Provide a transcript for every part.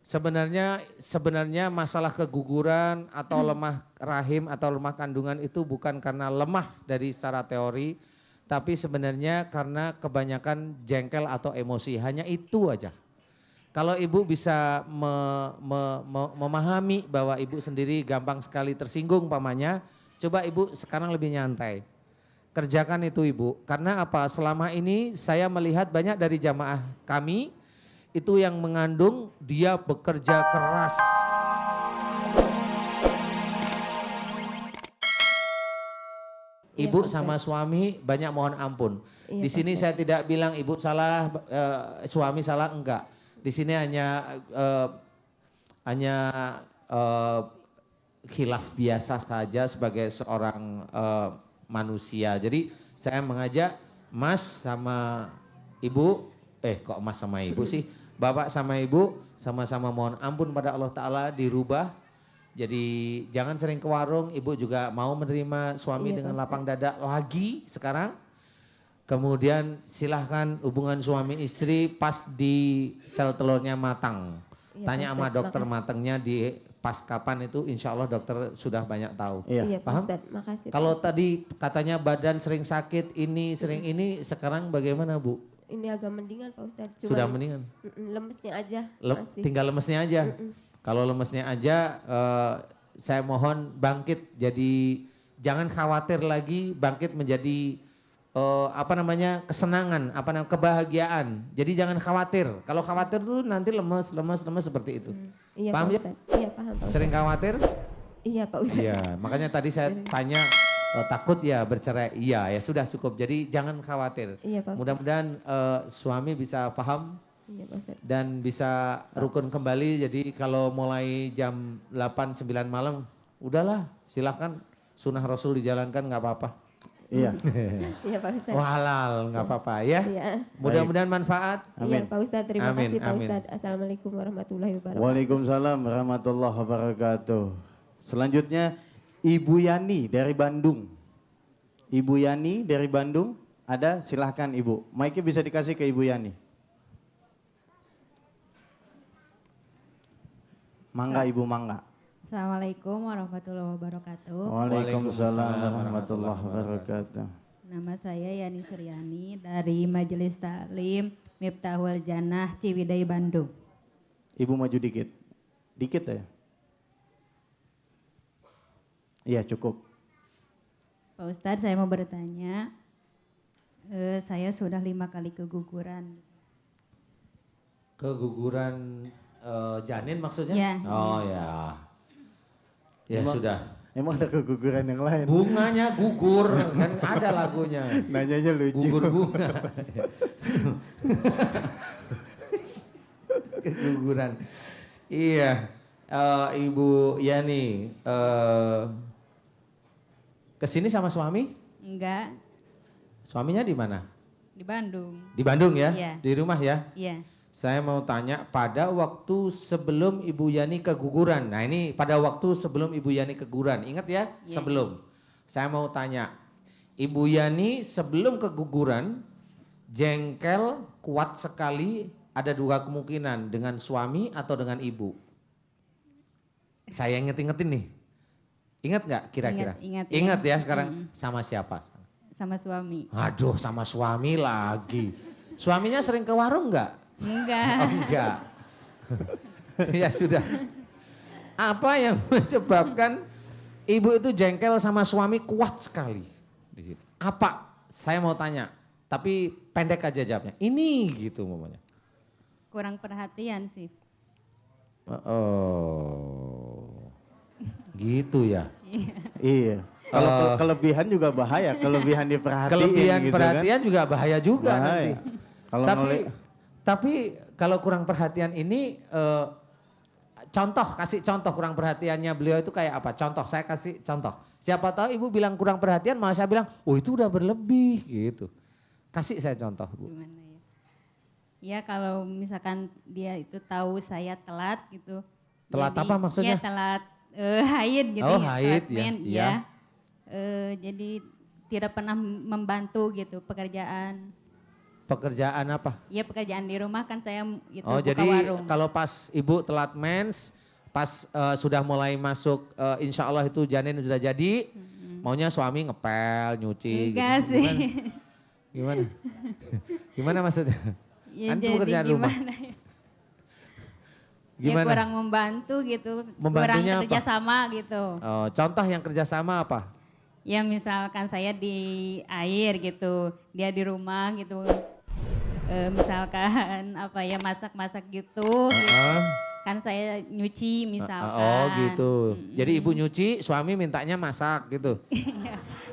Sebenarnya masalah keguguran atau lemah rahim atau lemah kandungan itu bukan karena lemah dari secara teori, tapi sebenarnya karena kebanyakan jengkel atau emosi, hanya itu aja. Kalau ibu bisa memahami bahwa ibu sendiri gampang sekali tersinggung pamannya, coba ibu sekarang lebih nyantai. Kerjakan itu ibu, karena apa? Selama ini saya melihat banyak dari jamaah kami, itu yang mengandung dia bekerja keras. Ibu sama suami banyak mohon ampun. Di sini saya tidak bilang ibu salah, suami salah, enggak. Di sini hanya khilaf biasa saja sebagai seorang manusia. Jadi saya mengajak Mas sama Ibu, kok Mas sama Ibu sih? Bapak sama Ibu sama-sama mohon ampun pada Allah Ta'ala dirubah. Jadi jangan sering ke warung, Ibu juga mau menerima suami dengan lapang dada lagi sekarang. Kemudian silahkan hubungan suami istri pas di sel telurnya matang. Tanya sama dokter matangnya di pas kapan itu, insya Allah dokter sudah banyak tahu. Iya, paham? Pak Ustadz, makasih. Kalau tadi katanya badan sering sakit, ini sering ini, sekarang bagaimana Bu? Ini agak mendingan Pak Ustadz. Sudah mendingan? Lemesnya aja. Tinggal lemesnya aja. Kalau lemesnya aja, saya mohon bangkit. Jadi jangan khawatir lagi, bangkit menjadi kesenangan, kebahagiaan. Jadi jangan khawatir. Kalau khawatir tuh nanti lemes seperti itu. Iya, paham ya? Iya paham Pak Ustadz. Sering khawatir? Iya Pak Ustadz. Iya, makanya tadi saya tanya takut ya bercerai. Iya, ya sudah cukup. Jadi jangan khawatir. Iya, Pak Ustadz. Mudah-mudahan suami bisa paham. Iya, Pak Ustadz. Dan bisa rukun kembali. Jadi kalau mulai jam 8-9 malam, udahlah silahkan sunnah Rasul dijalankan, nggak apa-apa. Iya. Iya Pak Ustadz. Halal, nggak apa-apa ya. Iya. Mudah-mudahan manfaat. Iya Pak Ustadz, terima kasih Pak Amin. Ustadz. Assalamualaikum warahmatullahi wabarakatuh. Waalaikumsalam warahmatullahi wabarakatuh. Selanjutnya Ibu Yani dari Bandung. Ibu Yani dari Bandung, ada, silahkan Ibu. Mic-nya bisa dikasih ke Ibu Yani. Mangga Ibu, mangga. Assalamualaikum warahmatullahi wabarakatuh. Waalaikumsalam warahmatullahi wabarakatuh. Nama saya Yani Suryani dari Majelis Taklim Miftahul Jannah Ciwidey Bandung. Ibu maju dikit. Dikit ya. Iya cukup. Pak Ustadz, saya mau bertanya, saya sudah 5 kali keguguran. Keguguran janin maksudnya? Ya. Oh ya. Ya Emang, sudah. Emang ada keguguran yang lain? Bunganya gugur, kan ada lagunya. Nanyanya lucu. Gugur bunga. Keguguran. Iya, Ibu Yani, kesini sama suami? Enggak, Suaminya di mana? di Bandung. Di Bandung ya? Iya. Di rumah ya? Iya. Saya mau tanya pada waktu sebelum Ibu Yani keguguran. Nah ini pada waktu sebelum Ibu Yani keguguran. Ingat ya? Yeah. Sebelum. Saya mau tanya. Ibu Yani sebelum keguguran jengkel kuat sekali, ada 2 kemungkinan, dengan suami atau dengan ibu. Saya inget-ingetin nih. Ingat nggak kira-kira? Ingat ya sekarang. Sama siapa? Sama suami. Aduh, sama suami lagi. Suaminya sering ke warung nggak? Enggak. Oh, enggak. Ya sudah. Apa yang menyebabkan ibu itu jengkel sama suami kuat sekali? Di situ. Apa? Saya mau tanya. Tapi pendek aja jawabnya. Ini gitu momennya. Kurang perhatian sih. Oh. Gitu ya. Iya. Kalau kelebihan juga bahaya, kelebihan diperhatiin. Kelebihan gitu perhatian kan? juga bahaya juga Bahaya. nanti. Kalau Tapi kalau kurang perhatian ini kasih contoh kurang perhatiannya beliau itu kayak apa? Contoh, saya kasih contoh. Siapa tahu ibu bilang kurang perhatian, malah saya bilang, oh itu udah berlebih gitu. Kasih saya contoh Bu. Gimana ya? Ya kalau misalkan dia itu tahu saya telat gitu. Telat jadi, apa maksudnya? Ya telat haid gitu. Oh ya, haid telat ya. men, Iya. Jadi tidak pernah membantu gitu pekerjaan. Pekerjaan apa? Ya pekerjaan di rumah kan saya itu Oh, buka jadi warung. kalau pas ibu telat mens, pas sudah mulai masuk, insya Allah itu janin sudah jadi, maunya suami ngepel, nyuci. Enggak gitu. sih. Gimana? Gimana maksudnya? Ya Kan itu jadi pekerjaan rumah. gimana ya? Gimana? Ya kurang membantu gitu, kurang Membantunya apa? kerjasama gitu. Oh, contoh yang kerjasama apa? Ya misalkan saya di air gitu, dia di rumah gitu. Misalkan apa ya masak-masak gitu, Heeh. kan saya nyuci misalkan. Oh gitu. Jadi ibu nyuci, suami mintanya masak gitu.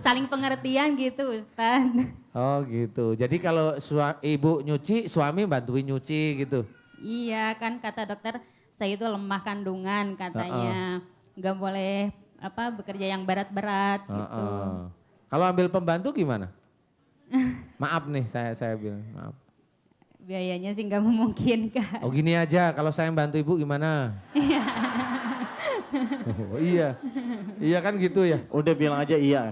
Saling pengertian gitu Ustaz. Oh gitu. Jadi kalau ibu nyuci, suami bantuin nyuci gitu. Iya kan kata dokter saya itu lemah kandungan katanya. Nggak boleh apa bekerja yang berat-berat gitu. Kalau ambil pembantu gimana? Maaf nih saya bilang maaf. Biayanya sih nggak memungkinkan. Oh gini aja, kalau saya bantu ibu gimana? Oh, iya, iya kan gitu ya. Udah bilang aja iya.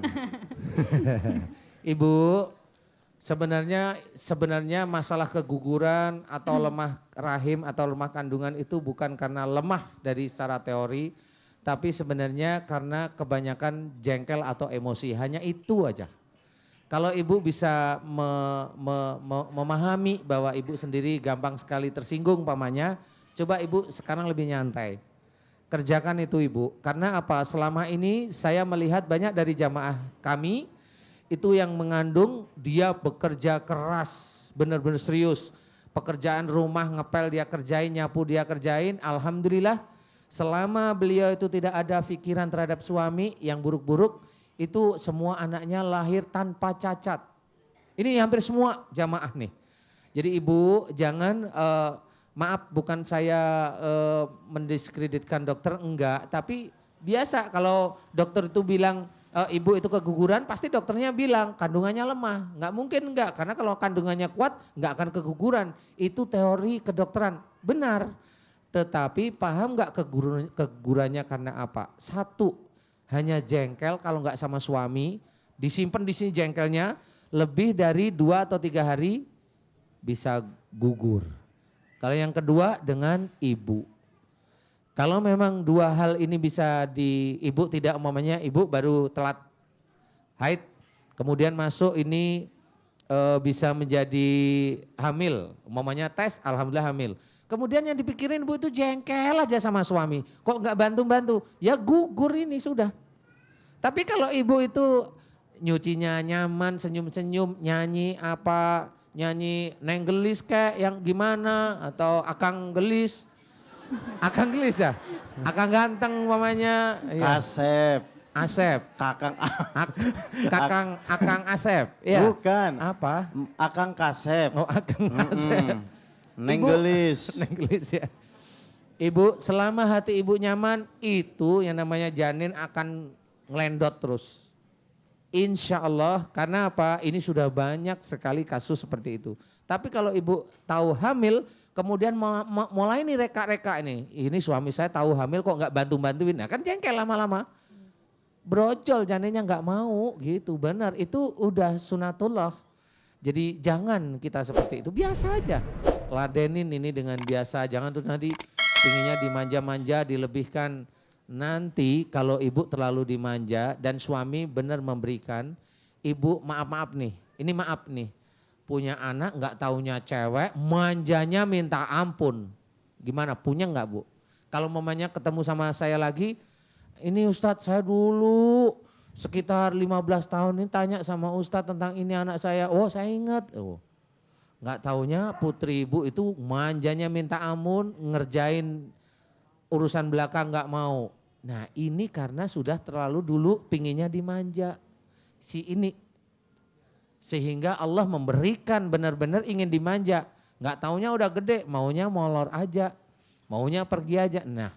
Ibu, sebenarnya masalah keguguran atau lemah rahim atau lemah kandungan itu bukan karena lemah dari secara teori, tapi sebenarnya karena kebanyakan jengkel atau emosi. Hanya itu aja. Kalau ibu bisa memahami bahwa ibu sendiri gampang sekali tersinggung pamannya, coba ibu sekarang lebih nyantai. Kerjakan itu ibu, karena apa? Selama ini saya melihat banyak dari jamaah kami, itu yang mengandung dia bekerja keras, benar-benar serius. Pekerjaan rumah ngepel dia kerjain, nyapu dia kerjain, alhamdulillah selama beliau itu tidak ada pikiran terhadap suami yang buruk-buruk, itu semua anaknya lahir tanpa cacat. Ini hampir semua jamaah nih. Jadi ibu jangan, maaf bukan saya mendiskreditkan dokter, enggak. Tapi biasa kalau dokter itu bilang ibu itu keguguran, pasti dokternya bilang kandungannya lemah. Enggak mungkin enggak, karena kalau kandungannya kuat enggak akan keguguran. Itu teori kedokteran, benar. Tetapi paham enggak kegugurannya karena apa? Satu, hanya jengkel kalau nggak sama suami, disimpan di sini jengkelnya, lebih dari 2 atau 3 hari bisa gugur. Kalau yang kedua dengan ibu. Kalau memang 2 hal ini bisa ibu tidak umpamanya ibu baru telat haid, kemudian masuk ini bisa menjadi hamil, umpamanya tes alhamdulillah hamil. Kemudian yang dipikirin ibu itu jengkel aja sama suami. Kok nggak bantu-bantu? Ya gugur ini sudah. Tapi kalau ibu itu nyucinya nyaman, senyum-senyum, nyanyi apa, nyanyi Neng Gelis kayak yang gimana atau Akang Gelis. Akang Gelis ya? Akang ganteng mamanya. Ya. Asep. Akang Asep. Ya. Bukan. Apa? Akang Kasep. Oh Akang Asep. Neng Gelis. Neng Gelis ya. Ibu selama hati ibu nyaman itu yang namanya janin akan ngelendot terus. Insya Allah karena apa? Ini sudah banyak sekali kasus seperti itu. Tapi kalau ibu tahu hamil kemudian mulai nih reka-reka ini. Ini suami saya tahu hamil kok nggak bantu-bantuin. Nah kan jengkel lama-lama. Brojol janinnya nggak mau gitu. Benar itu udah sunatullah. Jadi jangan kita seperti itu. Biasa aja. Ladenin ini dengan biasa, jangan tuh nanti pinginnya dimanja-manja, dilebihkan. Nanti kalau ibu terlalu dimanja dan suami benar memberikan, ibu maaf-maaf nih, ini maaf nih, punya anak nggak taunya cewek, manjanya minta ampun. Gimana, punya nggak bu? Kalau mamanya ketemu sama saya lagi, ini Ustadz saya dulu sekitar 15 tahun ini tanya sama Ustadz tentang ini anak saya, oh saya ingat. Oh. Nggak taunya putri ibu itu manjanya minta ampun, ngerjain urusan belakang nggak mau. Nah ini karena sudah terlalu dulu pinginnya dimanja si ini. Sehingga Allah memberikan benar-benar ingin dimanja. Nggak taunya udah gede, maunya molor aja, maunya pergi aja. Nah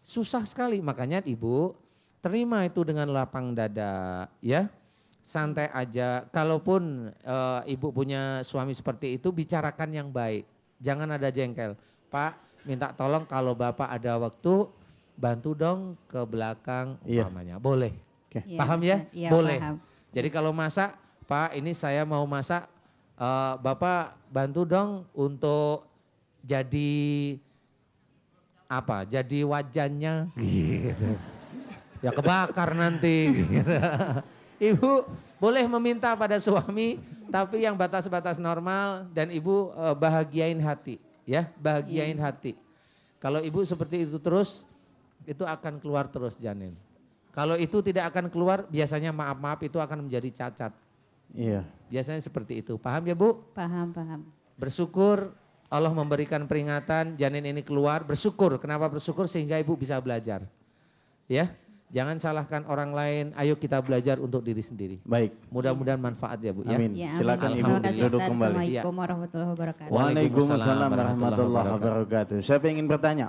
susah sekali, makanya ibu terima itu dengan lapang dada ya. Santai aja, kalaupun ibu punya suami seperti itu bicarakan yang baik, jangan ada jengkel. Pak minta tolong kalau bapak ada waktu bantu dong ke belakang umpamanya, boleh. Okay. Paham ya? Iya, boleh. Paham. Jadi kalau masak, Pak ini saya mau masak Bapak bantu dong untuk jadi apa? Jadi wajannya gitu. Ya kebakar nanti gitu. Ibu boleh meminta pada suami tapi yang batas-batas normal dan ibu bahagiain hati ya, bahagiain hati. Kalau ibu seperti itu terus itu akan keluar terus janin. Kalau itu tidak akan keluar biasanya maaf-maaf itu akan menjadi cacat. Iya. Biasanya seperti itu. Paham ya Bu? Paham, paham. Bersyukur Allah memberikan peringatan janin ini keluar. Bersyukur. Kenapa bersyukur? Sehingga ibu bisa belajar. Ya, jangan salahkan orang lain. Ayo kita belajar untuk diri sendiri. Baik. Mudah-mudahan manfaat ya Bu. Ya. Amin. Ya, Silakan amin. Ibu Terima kasih duduk Ustaz. kembali. Assalamualaikum warahmatullahi wabarakatuh. Waalaikumsalam warahmatullahi wabarakatuh. Siapa yang ingin bertanya?